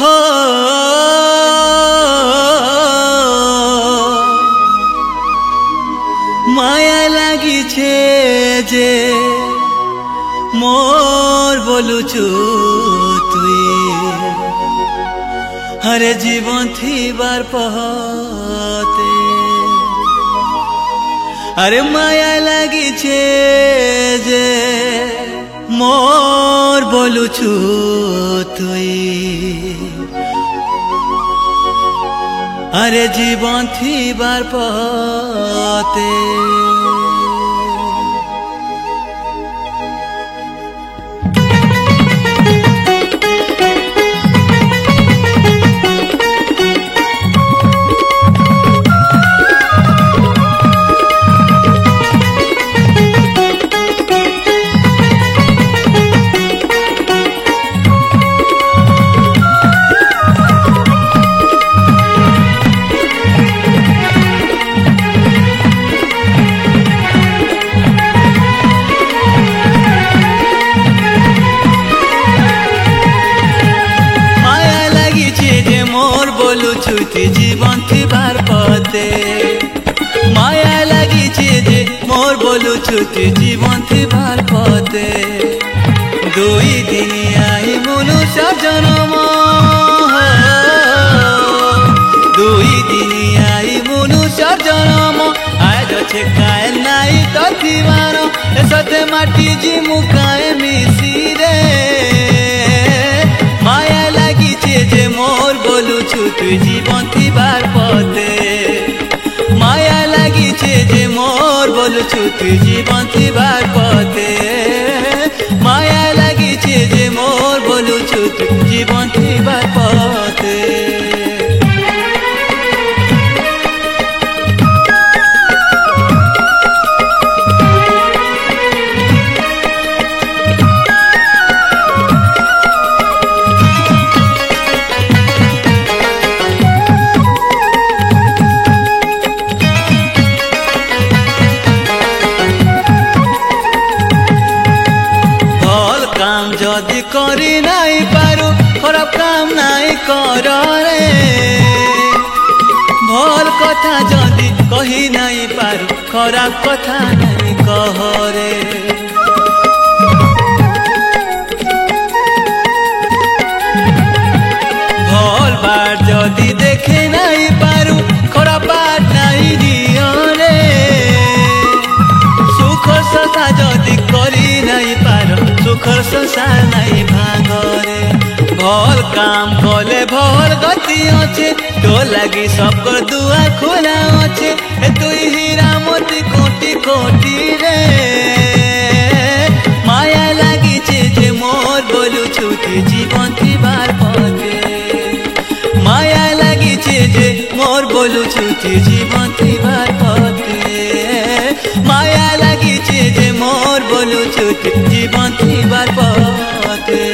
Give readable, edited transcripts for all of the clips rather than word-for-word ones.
हो माया लागिछे जे मोर बोलुछु तुई हरे जीवन थीबार पहते अरे माया लागिछे जे मोर बोलुछु तुई अरे जीवन थीबार पहते जीवन थीबार पते माया लागिछे जे मोर बोलुछु जीवन थीबार पते दुई दिन आई मनुष्य जन्म दुई दिन आई मनुष्य जन्म आज छे काए नाई तो थीबार सते माटी जी मुकाए मिसी रे माया लागिछे जे मोर बोलुछु जीवन थीबार पते माया लागिछे जे मोर बोलुछु जीवन थीबार पते माया लागिछे जे मोर बोलुछु जीवन थीबार पते जदि करी नाई पारू खराब काम नाई कर रे भल कथा जदि कही नाई पारू खराब कथा नाई कह रे भल बात जदि देखे नाई पारू खराब बात नाई दियो रे सुख सता जदि करी नाई पारू सुखर संसार नाई भांगरे भल काम कले भल गति अच्छे तो लगी सबकर दुआ खोला अच्छे तुई हीरा मोती कोटी कोटी रे माया लागिछे जे मोर बोलुछु जीवन थीबार पते माया लागिछे जे मोर बोलुछु जीवन थीबार पते माया लागिछे जे मोर बोलुछु जीवन थीबार पते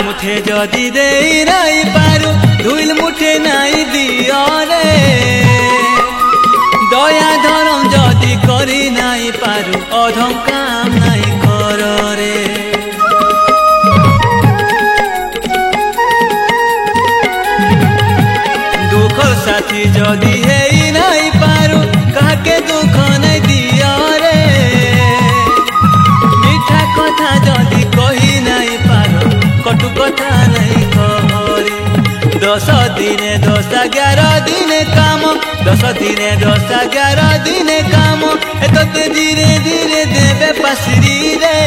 मुठे जदि दे नाई पारू धुल मुठे नाई दियो रे दया धरम जदि करी नाई पारू अधम काम नाई कर रे दुख साथी जदि हे नाई पारू काके दुख नाई दियो रे मीठा कथा जदि कही नाई पारू कटु कथा नहीं कहरे 10 दिने 10 11 दिने काम 10 दिने 10 11 दिने काम तो धीरे धीरे देवे पसरी रे